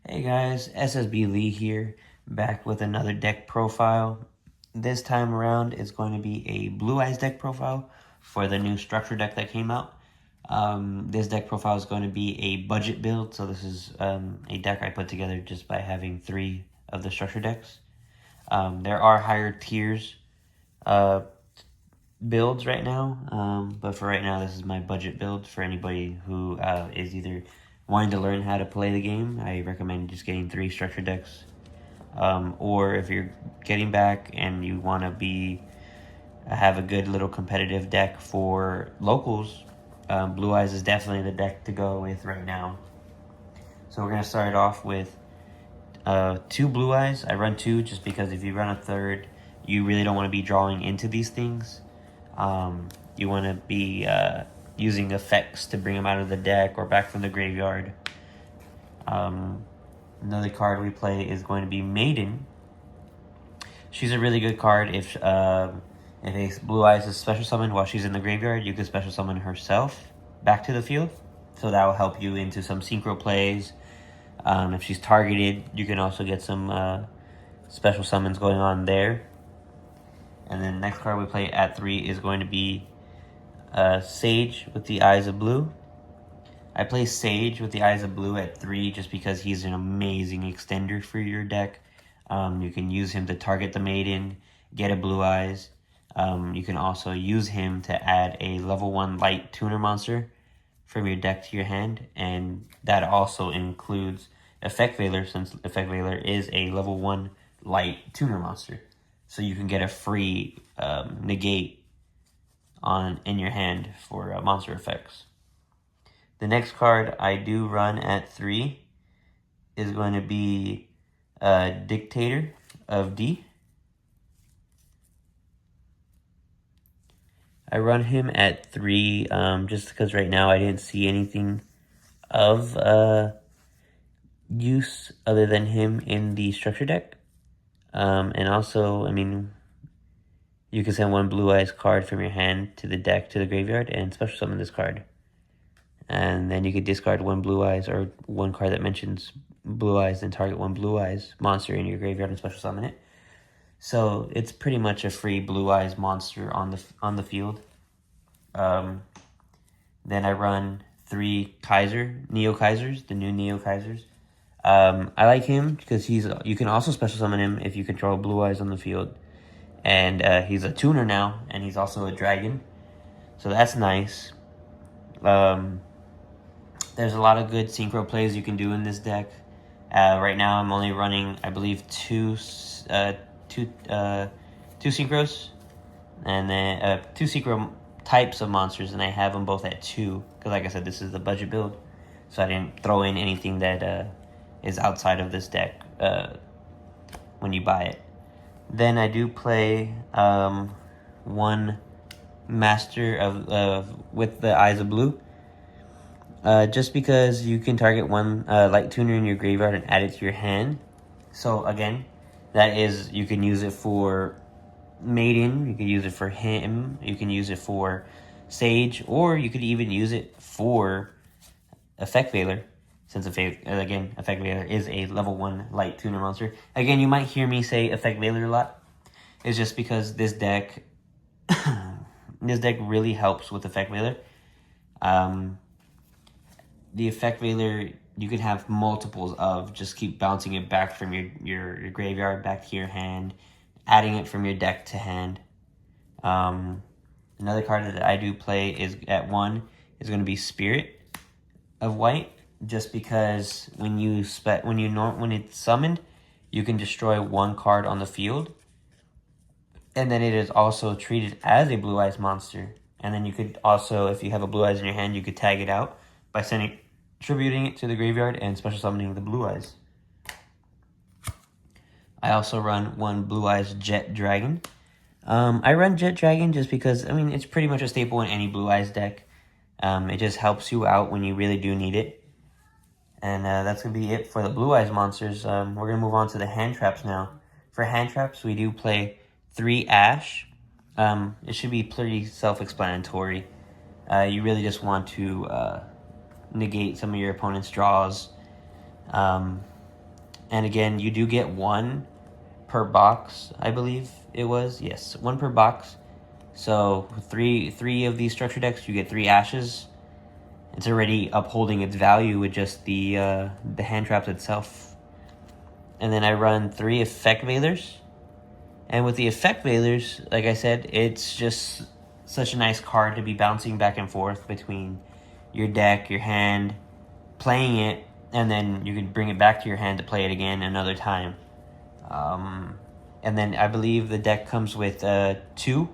Hey guys, SSB Lee here, back with another deck profile. This time around is going to be a Blue Eyes deck profile for the new structure deck that came out. This deck profile is going to be a budget build, so this is a deck I put together just by having 3 of the structure decks. There are higher tiers builds right now, but for right now this is my budget build for anybody who is either wanting to learn how to play the game. I recommend just getting 3 structure decks, or if you're getting back and you want to have a good little competitive deck for locals, Blue Eyes is definitely the deck to go with right now. So we're going to start off with 2 Blue Eyes. I run 2 just because if you run a third, you really don't want to be drawing into these things. You want to be using effects to bring them out of the deck or back from the graveyard. Another card we play is going to be Maiden. She's a really good card. If a Blue Eyes is special summoned while she's in the graveyard, you can special summon herself back to the field. So that will help you into some synchro plays. If she's targeted, you can also get some special summons going on there. And then the next card we play at 3 is going to be Sage with the Eyes of Blue. I play Sage with the Eyes of Blue at 3 just because he's an amazing extender for your deck. You can use him to target the Maiden, get a Blue Eyes. You can also use him to add a level 1 light tuner monster from your deck to your hand, and that also includes Effect Veiler, since Effect Veiler is a level 1 light tuner monster. So you can get a free negate in your hand for monster effects. The next card I do run at 3 is going to be Dictator of D. I run him at 3 just because right now I didn't see anything of use other than him in the structure deck. And also, I mean, you can send 1 Blue Eyes card from your hand to the deck, to the graveyard, and special summon this card. And then you could discard 1 Blue Eyes or 1 card that mentions Blue Eyes and target 1 Blue Eyes monster in your graveyard and special summon it. So it's pretty much a free Blue Eyes monster on the field. Then I run 3 Neo Kaisers, the new Neo Kaisers. I like him because you can also special summon him if you control Blue Eyes on the field. And he's a tuner now, and he's also a dragon. So that's nice. There's a lot of good synchro plays you can do in this deck. Right now I'm only running, I believe, two synchros, and then 2 synchro types of monsters, and I have them both at 2, because like I said, this is the budget build, so I didn't throw in anything that is outside of this deck when you buy it. Then I do play 1 Master of with the Eyes of Blue, just because you can target 1 light tuner in your graveyard and add it to your hand. So again, that is, you can use it for Maiden, you can use it for him, you can use it for Sage, or you could even use it for Effect Veiler, since Effect Veiler is a level 1 light tuner monster. Again, you might hear me say Effect Veiler a lot. It's just because this deck really helps with Effect Veiler. The Effect Veiler, you can have multiples of, just keep bouncing it back from your graveyard back to your hand, adding it from your deck to hand. Another card that I do play is at 1 is going to be Spirit of White, just because when it's summoned, you can destroy 1 card on the field, and then it is also treated as a Blue Eyes monster. And then you could also, if you have a Blue Eyes in your hand, you could tag it out by tributing it to the graveyard and special summoning the Blue Eyes. I also run 1 Blue Eyes Jet Dragon. I run Jet Dragon just because, I mean, it's pretty much a staple in any Blue Eyes deck. It just helps you out when you really do need it. And that's going to be it for the Blue Eyes monsters. We're going to move on to the hand traps now. For hand traps, we do play 3 Ash. It should be pretty self-explanatory. You really just want to negate some of your opponent's draws. And again, you do get one per box, I believe it was. Yes, one per box. So three of these structure decks, you get 3 ashes. It's already upholding its value with just the hand traps itself. And then I run 3 effect veilers. And with the effect veilers, like I said, it's just such a nice card to be bouncing back and forth between your deck, your hand, playing it, and then you can bring it back to your hand to play it again another time. And then I believe the deck comes with 2.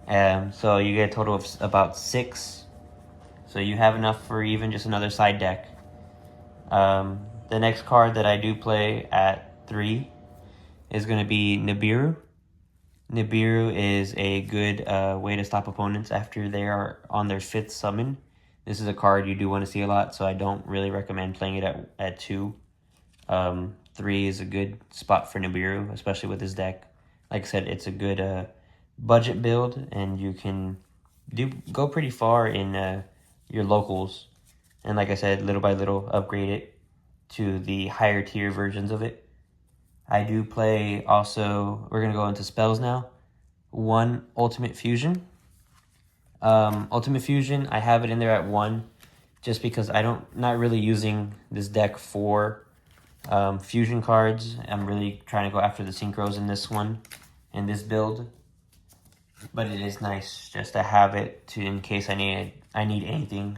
So you get a total of about 6. So you have enough for even just another side deck. The next card that I do play at 3 is going to be Nibiru. Nibiru is a good way to stop opponents after they are on their 5th summon. This is a card you do want to see a lot, so I don't really recommend playing it at 2. 3 is a good spot for Nibiru, especially with his deck. Like I said, it's a good budget build, and you can go pretty far in your locals. And like I said, little by little, upgrade it to the higher tier versions of it. I do play also, we're going to go into spells now. 1 Ultimate Fusion. Ultimate Fusion, I have it in there at 1 just because not really using this deck for fusion cards. I'm really trying to go after the synchros in this one, in this build. But it is nice just to have it in case I need anything.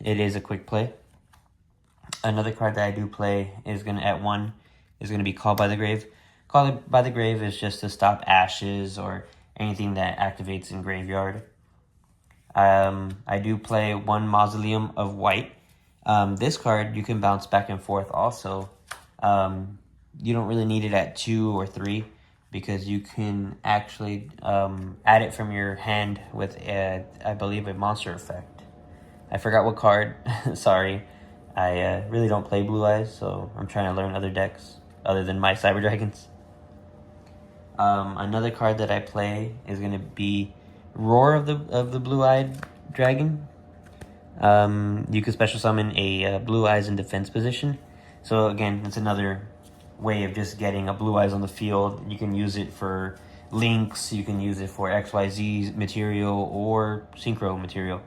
It is a quick play. Another card that I do play is at 1 is going to be Called by the Grave. Called by the Grave is just to stop ashes or anything that activates in graveyard. I do play 1 Mausoleum of White. This card you can bounce back and forth also. You don't really need it at 2 or 3 because you can actually add it from your hand with, I believe, a monster effect. I forgot what card. Sorry. I really don't play Blue Eyes, so I'm trying to learn other decks other than my Cyber Dragons. Another card that I play is going to be Roar of the Blue-Eyed Dragon. You can special summon a Blue Eyes in defense position. So again, it's another way of just getting a Blue Eyes on the field. You can use it for links, you can use it for XYZ material or synchro material.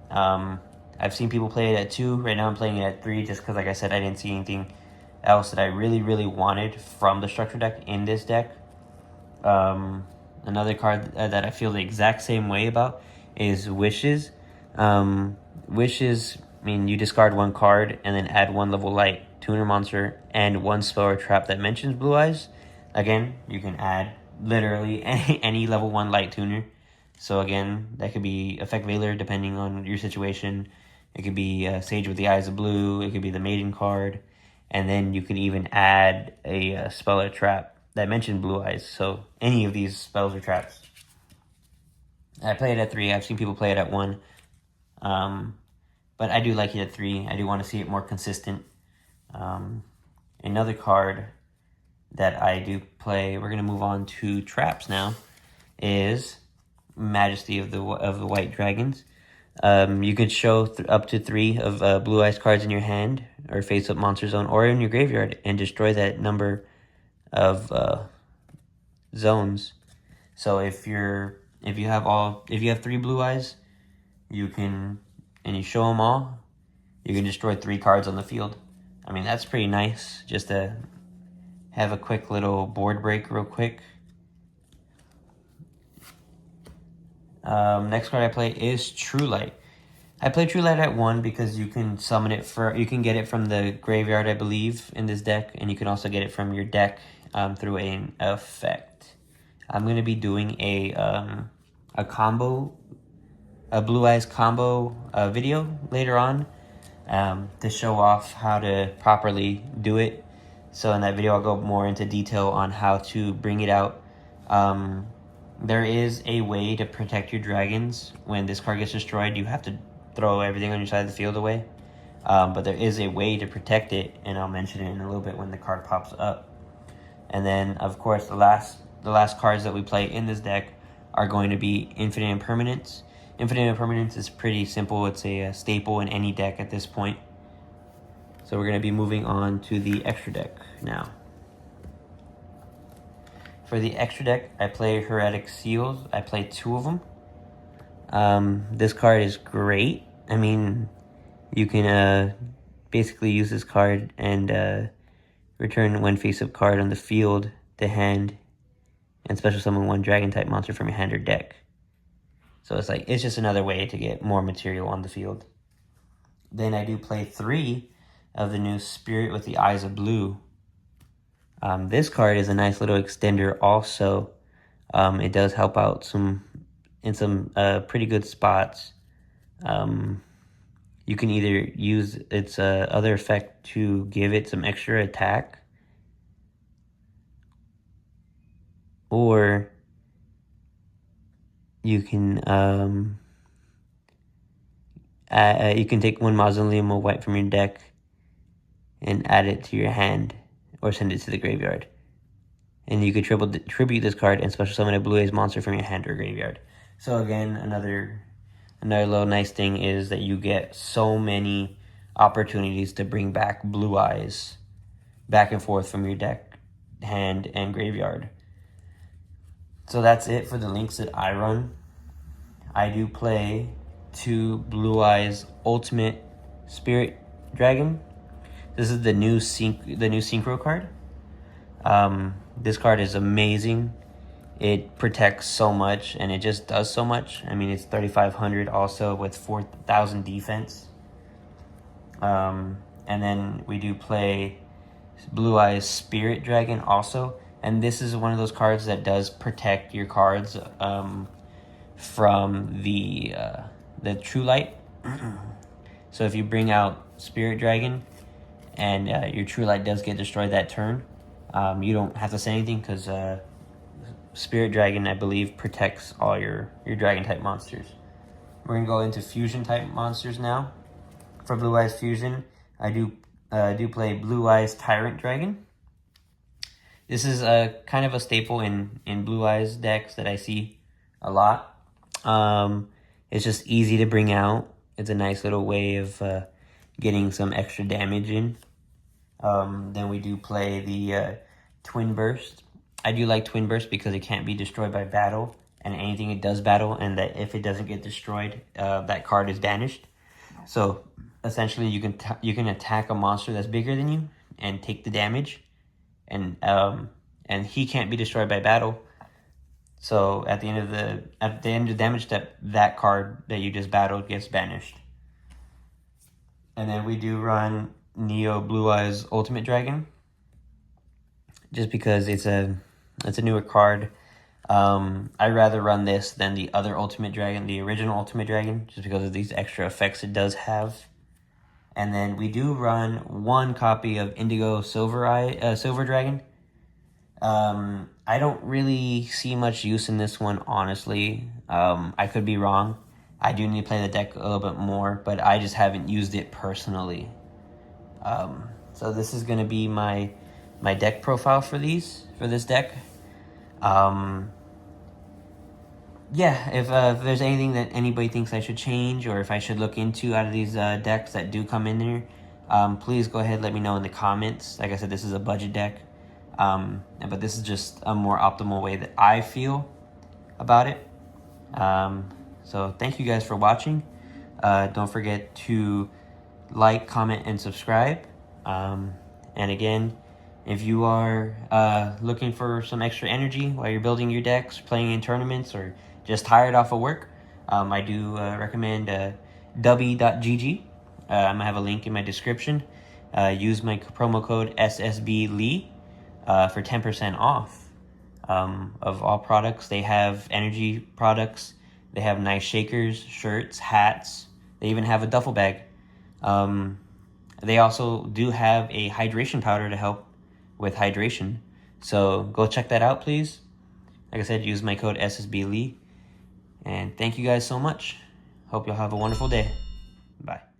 I've seen people play it at 2. Right now I'm playing it at 3 just because, like I said, I didn't see anything else that I really, really wanted from the structure deck in this deck. Another card that I feel the exact same way about is Wishes. Wishes, you discard 1 card and then add 1 level light tuner monster and 1 spell or trap that mentions Blue Eyes. Again, you can add literally any level 1 light tuner. So again, that could be Effect Veiler depending on your situation. It could be Sage with the Eyes of Blue. It could be the Maiden card. And then you can even add a spell or trap that mentioned Blue Eyes. So any of these spells or traps. I play it at 3. I've seen people play it at 1. But I do like it at 3. I do want to see it more consistent. Another card that I do play, we're going to move on to traps now, is Majesty of the White Dragons. You could show up to 3 of Blue Eyes cards in your hand or face-up monster zone or in your graveyard and destroy that number of zones. So if you have 3 Blue Eyes, you show them all, you can destroy 3 cards on the field. That's pretty nice, just to have a quick little board break real quick. Next card I play is True Light. I play True Light at 1 because you can summon it you can get it from the graveyard, I believe, in this deck, and you can also get it from your deck through an effect. I'm going to be doing a Blue Eyes combo video later on to show off how to properly do it. So in that video, I'll go more into detail on how to bring it out. There is a way to protect your dragons. When this card gets destroyed, you have to throw everything on your side of the field away. But there is a way to protect it, and I'll mention it in a little bit when the card pops up. And then, of course, the last cards that we play in this deck are going to be Infinite Impermanence. Infinite Impermanence is pretty simple. It's a staple in any deck at this point. So we're going to be moving on to the extra deck now. For the extra deck, I play Heretic Seals. I play 2 of them. This card is great. I mean, you can basically use this card and return one face-up card on the field to hand and special summon 1 dragon-type monster from your hand or deck. So it's just another way to get more material on the field. Then I do play 3 of the new Spirit with the Eyes of Blue. This card is a nice little extender also. It does help out in some pretty good spots. You can either use its other effect to give it some extra attack, or you can take 1 Mausoleum of White from your deck and add it to your hand, or send it to the graveyard. And you could tribute this card and special summon a Blue Eyes monster from your hand or graveyard. So again, another little nice thing is that you get so many opportunities to bring back Blue Eyes back and forth from your deck, hand, and graveyard. So that's it for the links that I run. I do play 2 Blue Eyes Ultimate Spirit Dragon. This is the new Synchro card. This card is amazing. It protects so much, and it just does so much. I mean, it's 3,500 also with 4,000 defense. And then we do play Blue Eyes Spirit Dragon also. And this is one of those cards that does protect your cards from the True Light. So if you bring out Spirit Dragon and your True Light does get destroyed that turn, you don't have to say anything, because Spirit Dragon, I believe, protects all your Dragon type monsters. We're gonna go into Fusion type monsters now. For Blue Eyes Fusion, I do play Blue Eyes Tyrant Dragon. This is kind of a staple in Blue Eyes decks that I see a lot. It's just easy to bring out. It's a nice little way of getting some extra damage in. Then we do play the Twin Burst. I do like Twin Burst because it can't be destroyed by battle, and anything it does battle, and that if it doesn't get destroyed, that card is banished. So essentially, you can attack a monster that's bigger than you and take the damage, and he can't be destroyed by battle. So at the end of the damage step, that card that you just battled gets banished. And then we do run Neo Blue Eyes Ultimate Dragon, just because it's a newer card. I'd rather run this than the other Ultimate Dragon, the original Ultimate Dragon, just because of these extra effects it does have. And then we do run 1 copy of Indigo Silver Dragon. I don't really see much use in this one, honestly. I could be wrong. I do need to play the deck a little bit more, but I just haven't used it personally. So this is going to be my deck profile for this deck. Yeah, if there's anything that anybody thinks I should change, or if I should look into out of these decks that do come in there, please go ahead and let me know in the comments. Like I said, this is a budget deck, but this is just a more optimal way that I feel about it. So thank you guys for watching. Don't forget to like, comment, and subscribe. And again, if you are looking for some extra energy while you're building your decks, playing in tournaments, or just tired off of work, I do recommend Dubby.gg. I'm going to have a link in my description. Use my promo code SSBLEE for 10% off of all products. They have energy products. They have nice shakers, shirts, hats. They even have a duffel bag. They also do have a hydration powder to help with hydration. So go check that out, please. Like I said, use my code SSBLEE. And thank you guys so much. Hope you'll have a wonderful day. Bye.